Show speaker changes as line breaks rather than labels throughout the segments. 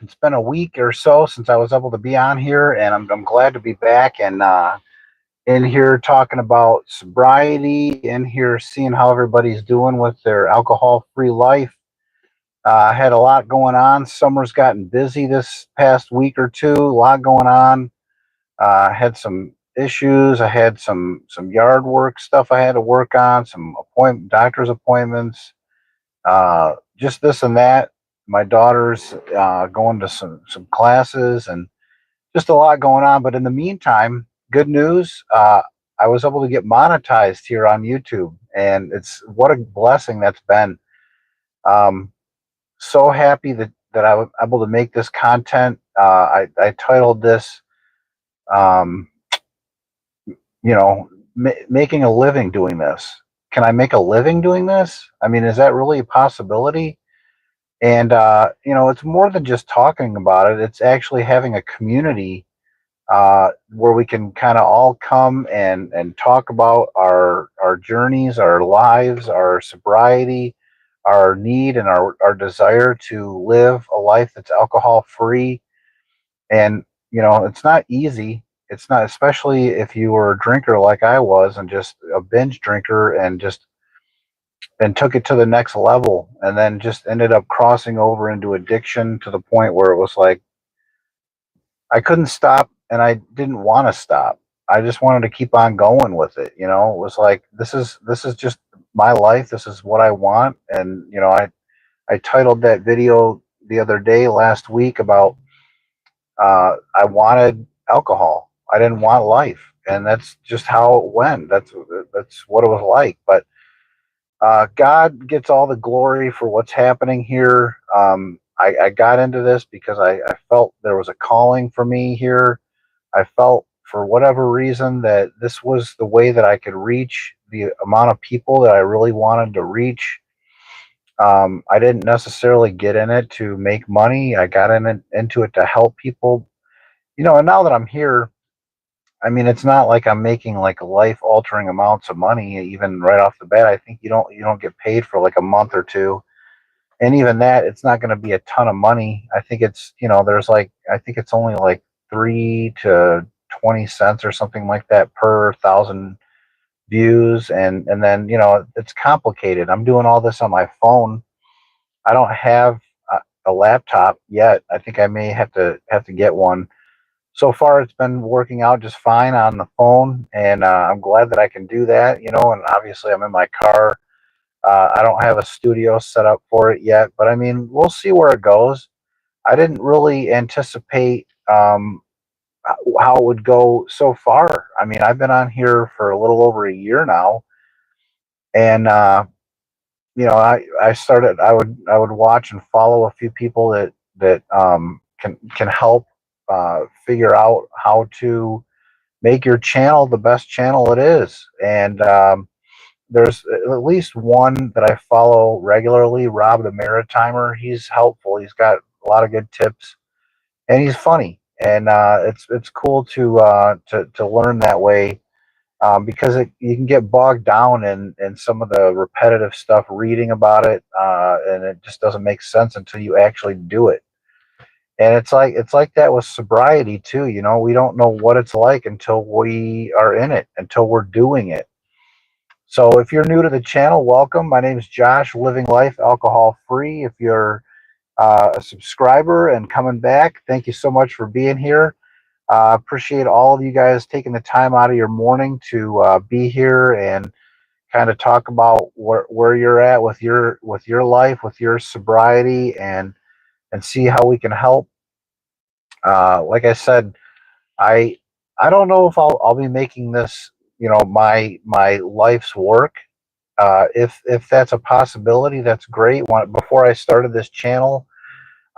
It's been a week or so since I was able to be on here, and I'm glad to be back and in here talking about sobriety, in here seeing how everybody's doing with their alcohol-free life. I had a lot going on. Summer's gotten busy this past week or two. A lot going on. I had some issues. I had some yard work stuff I had to work on. Some doctor's appointments. Just this and that. My daughter's going to some classes and just a lot going on. But in the meantime, good news. I was able to get monetized here on YouTube, and it's what a blessing that's been. Um, so happy that I was able to make this content. I titled this, um, making a living doing this. Can I make a living doing this? I mean, is that really a possibility? And it's more than just talking about it. It's actually having a community where we can kind of all come and talk about our journeys, our lives, our sobriety, our need and our desire to live a life that's alcohol free. And it's not easy. It's not, especially if you were a drinker like I was, and just a binge drinker, and took it to the next level, and then just ended up crossing over into addiction to the point where it was like I couldn't stop, and I didn't want to stop. I just wanted to keep on going with it. It was like this is just my life. This is what I want. And I titled that video the other day, last week, about I wanted alcohol. I didn't want life, and that's just how it went. That's what it was like. But God gets all the glory for what's happening here. I got into this because I felt there was a calling for me here. I felt for whatever reason that this was the way that I could reach the amount of people that I really wanted to reach. I didn't necessarily get in it to make money. I got into it to help people. And now that I'm here, I mean, it's not like I'm making like life altering amounts of money, even right off the bat. I think you don't get paid for like a month or two. And even that, it's not going to be a ton of money. I think there's like, I think it's only like 3 to 20 cents or something like that per thousand views. And then, it's complicated. I'm doing all this on my phone. I don't have a laptop yet. I think I may have to get one. So far it's been working out just fine on the phone, and I'm glad that I can do that. And obviously I'm in my car. I don't have a studio set up for it yet, but I mean, we'll see where it goes. I didn't really anticipate how it would go so far. I mean, I've been on here for a little over a year now, and I started. I would watch and follow a few people that can help figure out how to make your channel the best channel it is. And there's at least one that I follow regularly, Rob the Maritimer. He's helpful. He's got a lot of good tips, and he's funny. And it's cool to learn that way, because you can get bogged down in some of the repetitive stuff, reading about it, and it just doesn't make sense until you actually do it. And it's like that with sobriety too. We don't know what it's like until we are in it, until we're doing it. So if you're new to the channel, welcome. My name is Josh, living life alcohol free. If you're a subscriber and coming back, thank you so much for being here. Appreciate all of you guys taking the time out of your morning to be here and kind of talk about where you're at with your life, with your sobriety, and see how we can help. Like I said, I I don't know if I'll be making this, my life's work. If that's a possibility, that's great. Before I started this channel,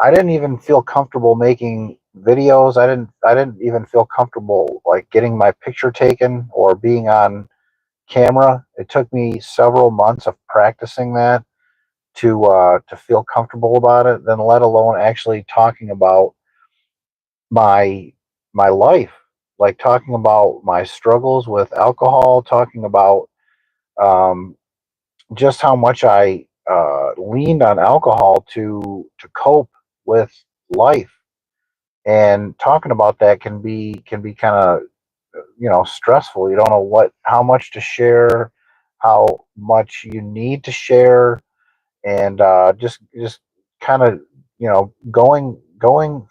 I didn't even feel comfortable making videos. I didn't even feel comfortable like getting my picture taken or being on camera. It took me several months of practicing that to feel comfortable about it, then let alone actually talking about my my life, like talking about my struggles with alcohol, talking about um, just how much I leaned on alcohol to cope with life, and talking about that can be kind of, stressful. You don't know how much to share, how much you need to share, and just kind of, going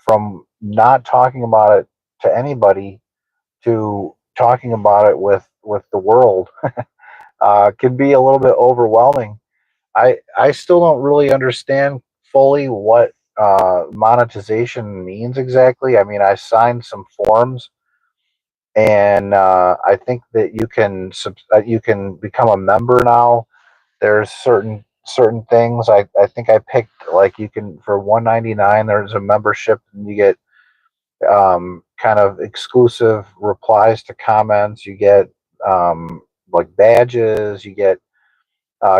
from not talking about it to anybody to talking about it with the world can be a little bit overwhelming. I still don't really understand fully what monetization means exactly. I mean, I signed some forms, and I think that you can become a member now. There's certain things. I think I picked, like, you can, for 199. There's a membership, and you get kind of exclusive replies to comments. You get like badges. You get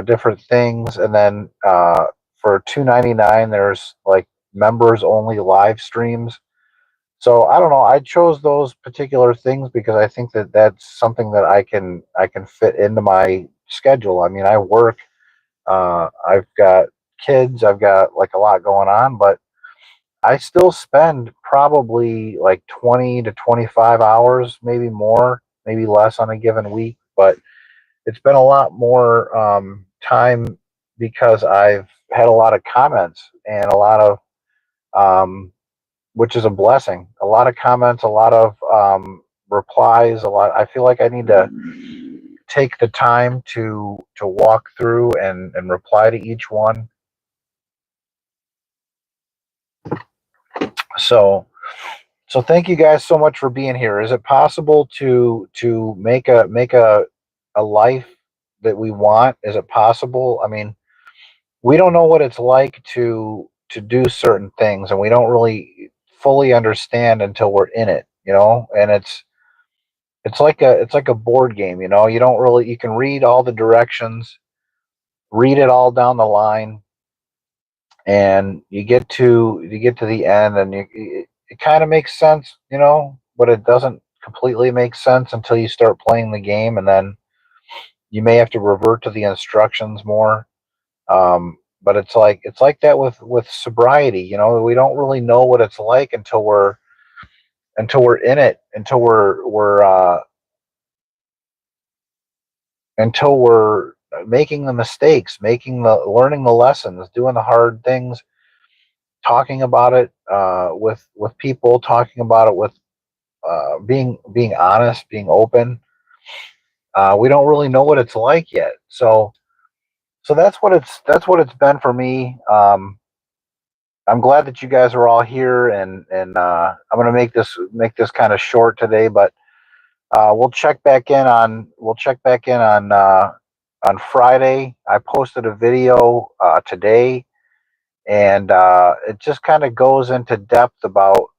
different things, and then for 299, there's like members only live streams. So I don't know. I chose those particular things because I think that that's something that I can fit into my schedule. I mean, I work. I've got kids. I've got like a lot going on, but I still spend probably like 20 to 25 hours, maybe more, maybe less on a given week. But it's been a lot more time because I've had a lot of comments and a lot of, which is a blessing. A lot of comments, a lot of replies, a lot. I feel like I need to take the time to walk through and reply to each one. So so thank you guys so much for being here. Is it possible to make a life that we want? Is it possible? I mean, we don't know what it's like to do certain things, and we don't really fully understand until we're in it, and it's like a board game. You don't really, you can read all the directions, read it all down the line, and you get to the end, and it kind of makes sense, but it doesn't completely make sense until you start playing the game, and then you may have to revert to the instructions more. But it's like that with sobriety. We don't really know what it's like until we're in it, until we're making the mistakes, learning the lessons, doing the hard things, talking about it with people, talking about it with being honest, being open. We don't really know what it's like yet, so that's what it's been for me. I'm glad that you guys are all here, and I'm gonna make this kind of short today, but we'll check back in on Friday. I posted a video today, and it just kind of goes into depth about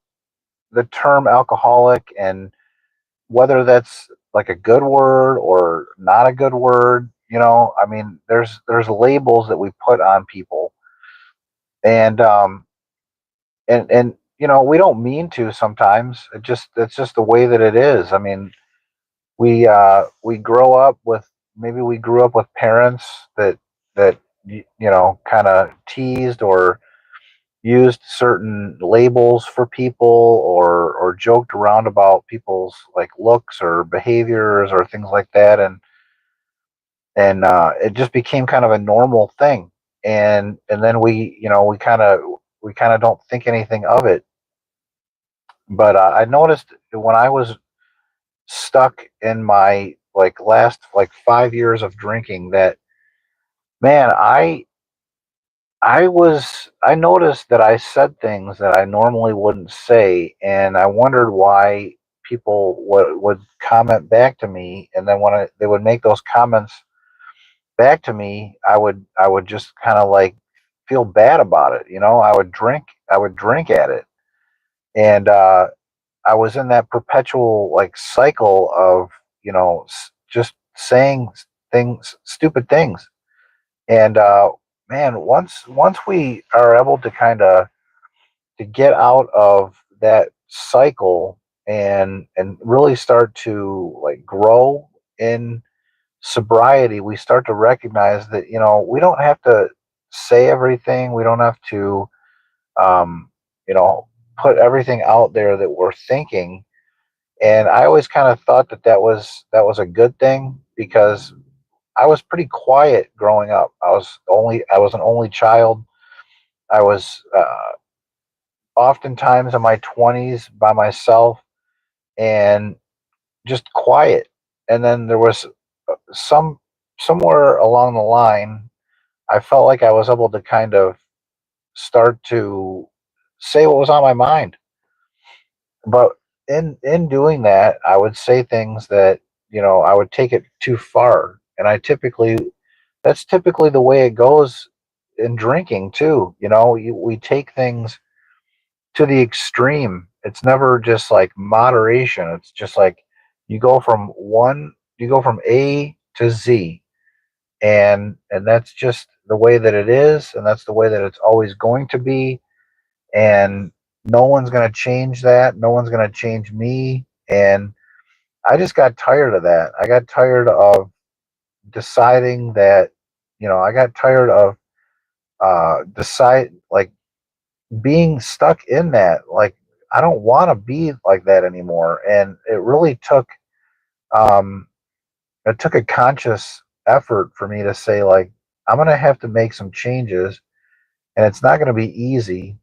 the term alcoholic, and whether that's like a good word or not a good word. I mean, there's labels that we put on people, and we don't mean to sometimes. It's just the way that it is. I mean, we grow up with maybe we grew up with parents that kind of teased or used certain labels for people, or joked around about people's like looks or behaviors or things like that, and it just became kind of a normal thing, and then we kind of don't think anything of it. But I noticed when I was stuck in my like last like 5 years of drinking, that, man, I noticed that I said things that I normally wouldn't say, and I wondered why people would comment back to me, and then when they would make those comments back to me, I would just kind of like feel bad about it. I would drink at it, and I was in that perpetual like cycle of just saying things, stupid things, and man, once we are able to kind of to get out of that cycle, and really start to like grow in sobriety, we start to recognize that we don't have to say everything. We don't have to, um, you know, put everything out there that we're thinking. And I always kind of thought that that was a good thing because I was pretty quiet growing up. I was an only child. I was oftentimes in my 20s by myself and just quiet. And then there was some somewhere along the line, I felt like I was able to kind of start to say what was on my mind. But in doing that, I would say things that, I would take it too far. And that's typically the way it goes in drinking too. We take things to the extreme. It's never just like moderation. It's just like you go from A to Z, and that's just the way that it is, and that's the way that it's always going to be. And no one's going to change that. No one's going to change me. And I just got tired of that. I got tired of deciding that, I got tired of decide like being stuck in that. Like I don't want to be like that anymore. And um, it took a conscious effort for me to say like I'm going to have to make some changes, and it's not going to be easy.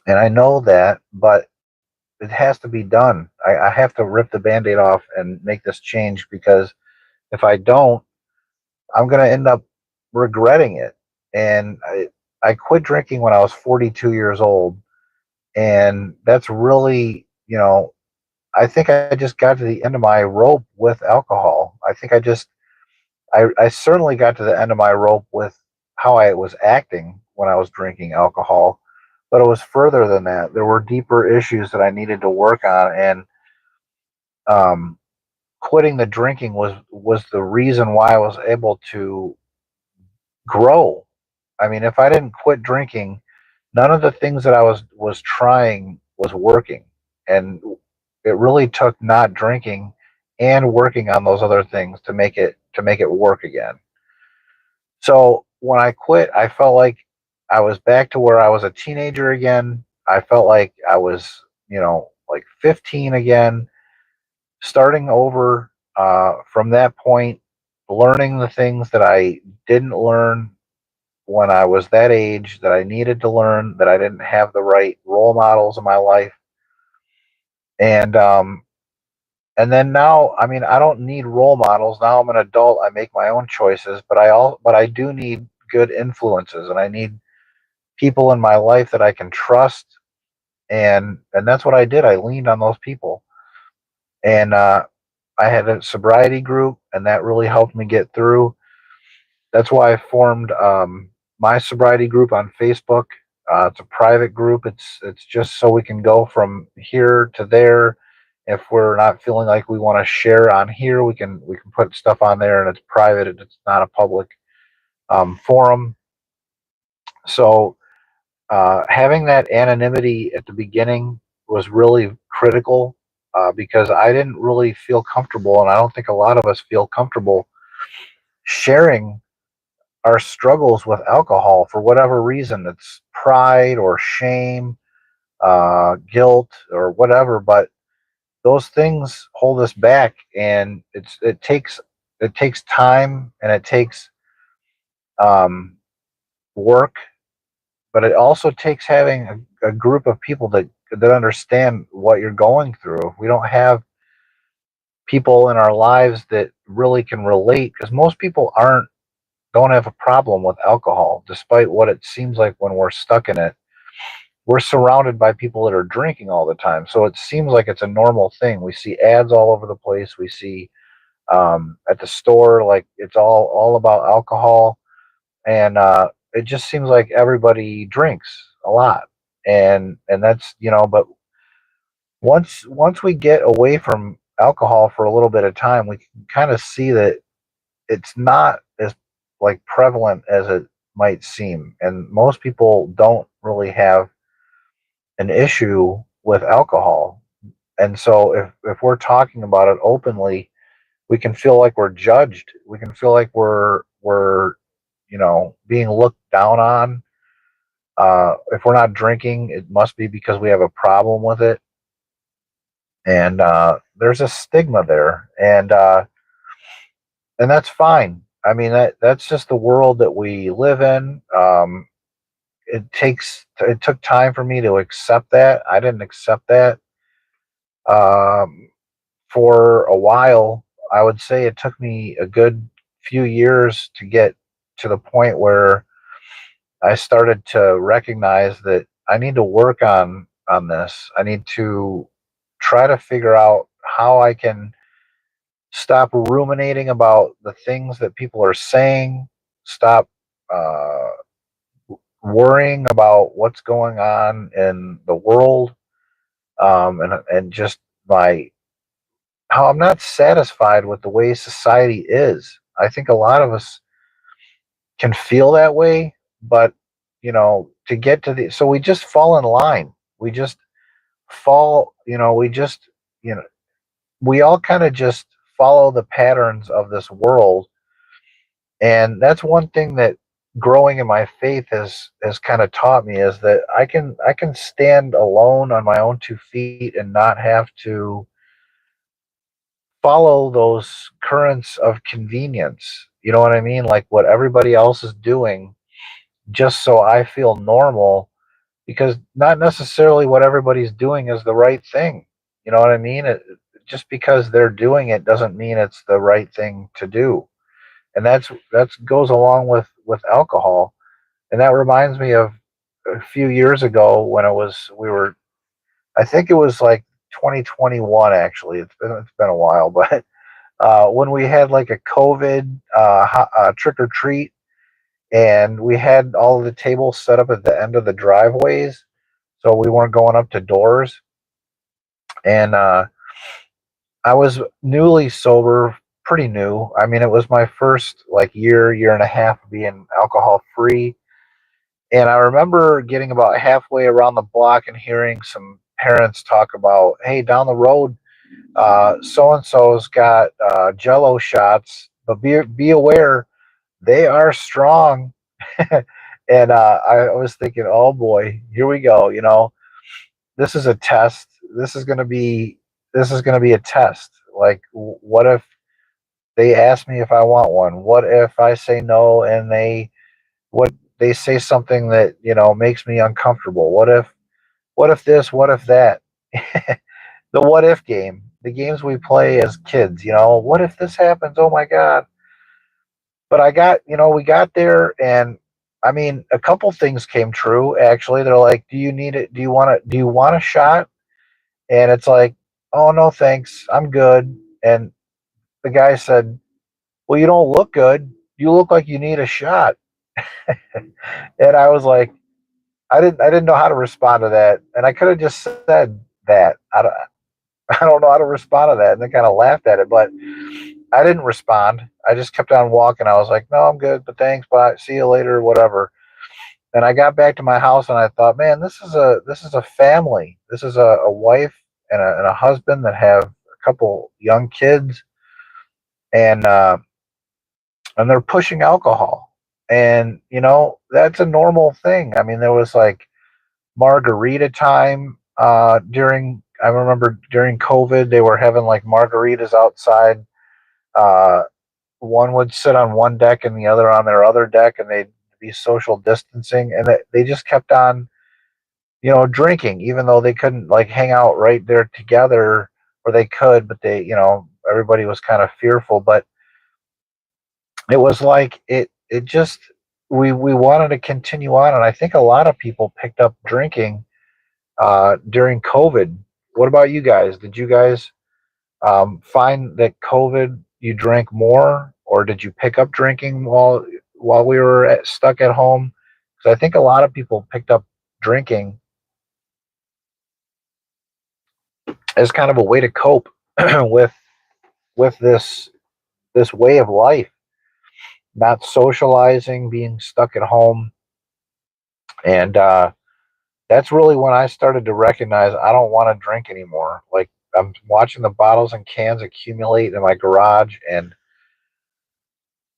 And I know that, but it has to be done. I have to rip the band-aid off and make this change, because if I don't, I'm going to end up regretting it. And I quit drinking when I was 42 years old. And that's really, I think I just got to the end of my rope with alcohol. I certainly got to the end of my rope with how I was acting when I was drinking alcohol, but it was further than that. There were deeper issues that I needed to work on, and um, quitting the drinking was the reason why I was able to grow. I mean, if I didn't quit drinking, none of the things that I was trying was working, and it really took not drinking and working on those other things to make it work again. So when I quit, I felt like I was back to where I was a teenager again. I felt like I was, like 15 again, starting over from that point, learning the things that I didn't learn when I was that age that I needed to learn, that I didn't have the right role models in my life. And then now, I mean, I don't need role models. Now I'm an adult. I make my own choices, but I do need good influences, and I need people in my life that I can trust. And that's what I did. I leaned on those people. And I had a sobriety group, and that really helped me get through. That's why I formed my sobriety group on Facebook. It's a private group. It's just so we can go from here to there. If we're not feeling like we want to share on here, we can put stuff on there, and it's private. It's not a public forum. So having that anonymity at the beginning was really critical, because I didn't really feel comfortable, and I don't think a lot of us feel comfortable sharing our struggles with alcohol for whatever reason. It's pride or shame, guilt, or whatever. But those things hold us back, and it takes time, and it takes um, work, but it also takes having a group of people that understand what you're going through. We don't have people in our lives that really can relate, because most people aren't don't have a problem with alcohol, despite what it seems like when we're stuck in it. We're surrounded by people that are drinking all the time, so it seems like it's a normal thing. We see ads all over the place. We see at the store, like it's all about alcohol, and it just seems like everybody drinks a lot, and that's, but once we get away from alcohol for a little bit of time, we can kind of see that it's not as like prevalent as it might seem, and most people don't really have an issue with alcohol. And so if we're talking about it openly, we can feel like we're judged. We can feel like we're being looked down on. If we're not drinking, it must be because we have a problem with it, and there's a stigma there, and that's fine. I mean, that's just the world that we live in. It took time for me to accept that. I didn't accept that um, for a while. I would say it took me a good few years to get to the point where I started to recognize that I need to work on this. I need to try to figure out how I can stop ruminating about the things that people are saying, stop uh, worrying about what's going on in the world, and just my how I'm not satisfied with the way society is. I think a lot of us can feel that way, but to get to the so we just fall in line. We just fall, you know, we all kind of just follow the patterns of this world, and that's one thing that growing in my faith has kind of taught me is that I can stand alone on my own 2 feet and not have to follow those currents of convenience. You know what I mean? Like what everybody else is doing, just so I feel normal, because not necessarily what everybody's doing is the right thing. You know what I mean? Just because they're doing it doesn't mean it's the right thing to do. And that goes along with alcohol. And that reminds me of a few years ago when it was we were I think it was like 2021 actually. It's been a while, but when we had like a COVID trick or treat, and we had all of the tables set up at the end of the driveways, so we weren't going up to doors. And I was newly sober, pretty new. I mean, it was my first like year and a half of being alcohol free. And I remember getting about halfway around the block and hearing some parents talk about, "Hey, down the road, so and so's got Jello shots, but be aware, they are strong." And I was thinking, "Oh boy, here we go. This is a test. This is going to be a test. Like, what if they ask me if I want one? What if I say no and what they say something that makes me uncomfortable? What if this? What if that?" The what if game, the games we play as kids. What if this happens? Oh my god! But we got there, and I mean, a couple things came true. Actually, they're like, "Do you need it? Do you want a shot?" And it's like, "Oh no, thanks, I'm good." And the guy said, "Well, you don't look good. You look like you need a shot." And I was like, I didn't know how to respond to that, and I could have just said that. I don't know how to respond to that, and they kind of laughed at it, but I didn't respond. I just kept on walking. I was like, "No, I'm good, but thanks, bye, see you later, whatever." And I got back to my house, and I thought, man, this is a family. This is a wife and a husband that have a couple young kids, and they're pushing alcohol, and that's a normal thing. I mean, there was like margarita time during. I remember during COVID, they were having like margaritas outside. Uh, One would sit on one deck and the other on their other deck, and they'd be social distancing, and they just kept on drinking, even though they couldn't like hang out right there together, or they could, but everybody was kind of fearful. But it was like it just we wanted to continue on, and I think a lot of people picked up drinking during COVID. What about you guys? Did you guys find that COVID you drank more, or did you pick up drinking while we were stuck at home? Because I think a lot of people picked up drinking as kind of a way to cope with this way of life, not socializing, being stuck at home, and that's really when I started to recognize I don't want to drink anymore. Like I'm watching the bottles and cans accumulate in my garage, and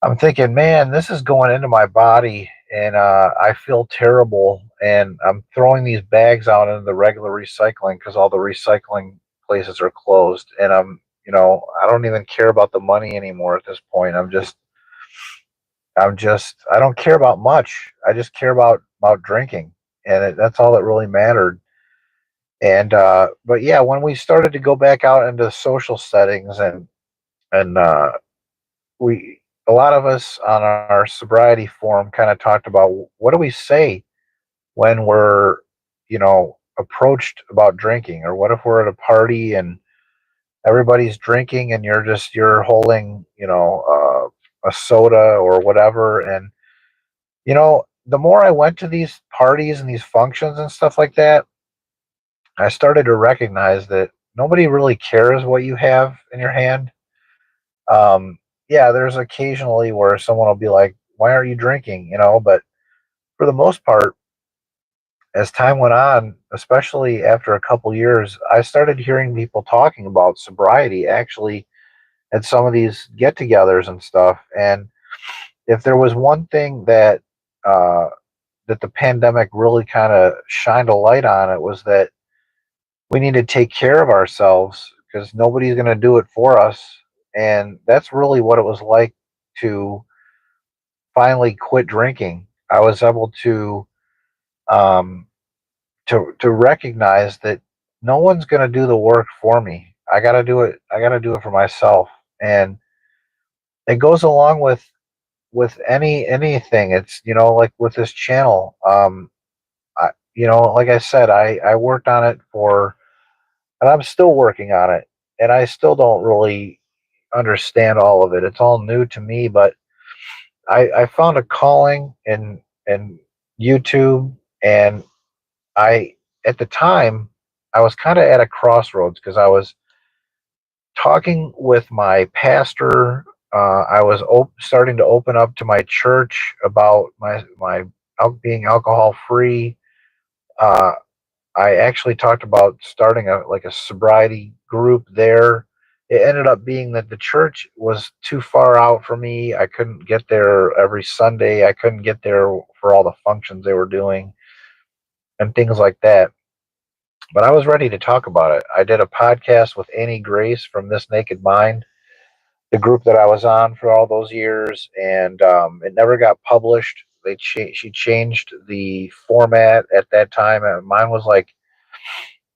I'm thinking, man, this is going into my body, and I feel terrible. And I'm throwing these bags out into the regular recycling because all the recycling places are closed. And I don't even care about the money anymore at this point. I don't care about much. I just care about drinking, and that's all that really mattered. And but yeah, when we started to go back out into social settings, and we a lot of us on our sobriety forum kind of talked about what do we say when we're approached about drinking, or what if we're at a party and everybody's drinking and you're holding a soda or whatever. And the more I went to these parties and these functions and stuff like that, I started to recognize that nobody really cares what you have in your hand. Yeah, there's occasionally where someone will be like, "Why aren't you drinking?" But for the most part, as time went on, especially after a couple years, I started hearing people talking about sobriety actually at some of these get-togethers and stuff. And if there was one thing uh, that the pandemic really kind of shined a light on, it was that we need to take care of ourselves because nobody's going to do it for us. And that's really what it was like to finally quit drinking. I was able um, to recognize that no one's going to do the work for me. I got to do it. I got to do it for myself. And it goes along with anything. It's like with this channel. Like I said, I worked on it and I'm still working on it, and I still don't really understand all of it. It's all new to me, but I found a calling in YouTube. And I at the time I was kind of at a crossroads because I was talking with my pastor. I was starting to open up to my church about my being alcohol free. Uh, I actually talked about starting a sobriety group there. It ended up being that the church was too far out for me. I couldn't get there every Sunday. I couldn't get there for all the functions they were doing and things like that. But I was ready to talk about it. I did a podcast with Annie Grace from This Naked Mind, the group that I was on for all those years, and it never got published. She changed the format at that time, and mine was like,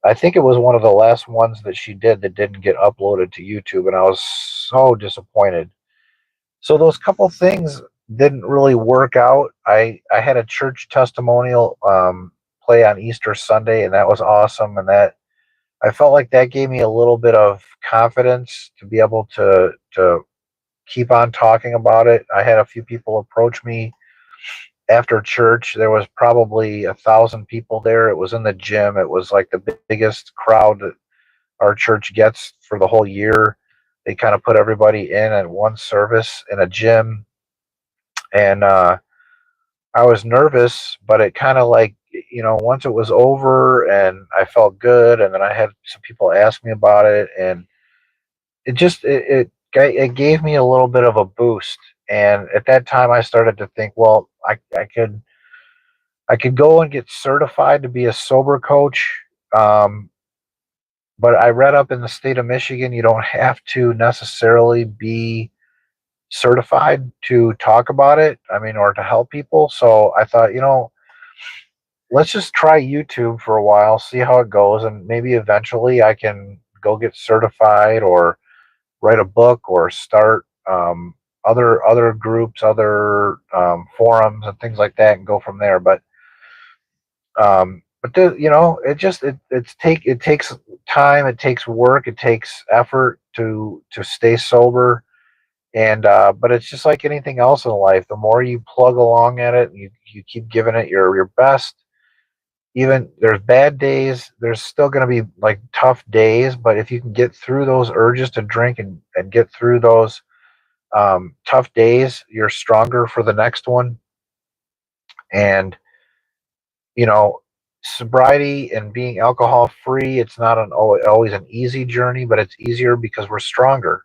I think it was one of the last ones that she did that didn't get uploaded to YouTube, and I was so disappointed. So those couple things didn't really work out. I had a church testimonial play on Easter Sunday, and that was awesome. And that I felt like that gave me a little bit of confidence to be able to keep on talking about it. I had a few people approach me after church. There was probably 1,000 people there. It was in the gym. It was like the biggest crowd that our church gets for the whole year. They kind of put everybody in at one service in a gym. And I was nervous, but it kind of like, once it was over and I felt good, and then I had some people ask me about it, and it gave me a little bit of a boost. And at that time, I started to think, well, I could go and get certified to be a sober coach. Um, but I read up in the state of Michigan, you don't have to necessarily be certified to talk about it. I mean, or to help people. So I thought, let's just try YouTube for a while, see how it goes, and maybe eventually I can go get certified or write a book or start other groups, other forums and things like that, and go from there. It takes time, it takes work, it takes effort to stay sober. And but it's just like anything else in life. The more you plug along at it, you keep giving it your best. Even there's bad days, there's still going to be like tough days, but if you can get through those urges to drink and get through those tough days, you're stronger for the next one. And you know, sobriety and being alcohol free, it's not always an easy journey, but it's easier because we're stronger.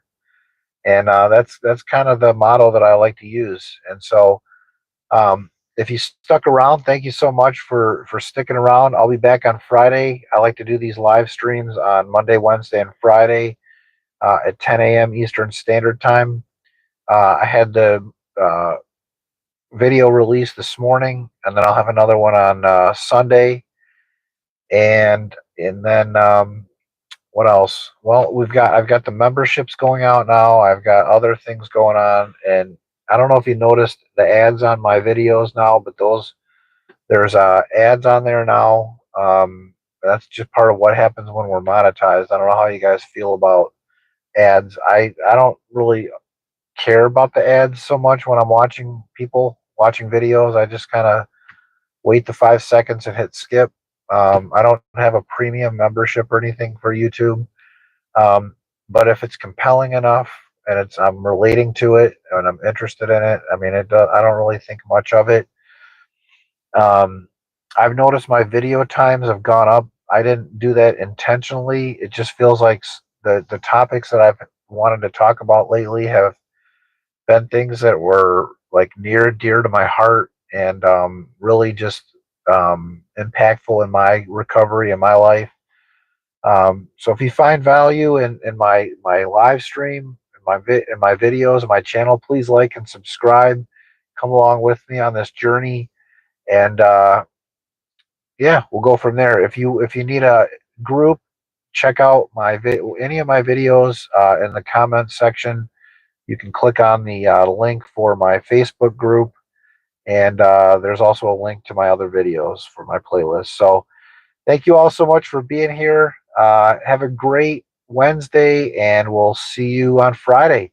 And that's kind of the motto that I like to use. And so if you stuck around, thank you so much for sticking around. I'll be back on Friday. I like to do these live streams on Monday, Wednesday, and Friday at 10 a.m. Eastern Standard Time. I had the video release this morning, and then I'll have another one on Sunday, and then what else? Well, I've got the memberships going out now. I've got other things going on, and I don't know if you noticed the ads on my videos now, but there's ads on there now. That's just part of what happens when we're monetized. I don't know how you guys feel about ads. I don't really care about the ads so much when I'm watching people watching videos. I just kind of wait the 5 seconds and hit skip. I don't have a premium membership or anything for YouTube. Um, but if it's compelling enough and I'm relating to it and I'm interested in it, I mean, I don't really think much of it. Um, I've noticed my video times have gone up. I didn't do that intentionally. It just feels like the topics that I've wanted to talk about lately have been things that were like near and dear to my heart, and really just impactful in my recovery in my life. So if you find value in my live stream, in my videos, and my channel, please like and subscribe. Come along with me on this journey, and yeah, we'll go from there. If you need a group, check out any of my videos in the comments section. You can click on the link for my Facebook group, and there's also a link to my other videos for my playlist. So thank you all so much for being here. Have a great Wednesday, and we'll see you on Friday.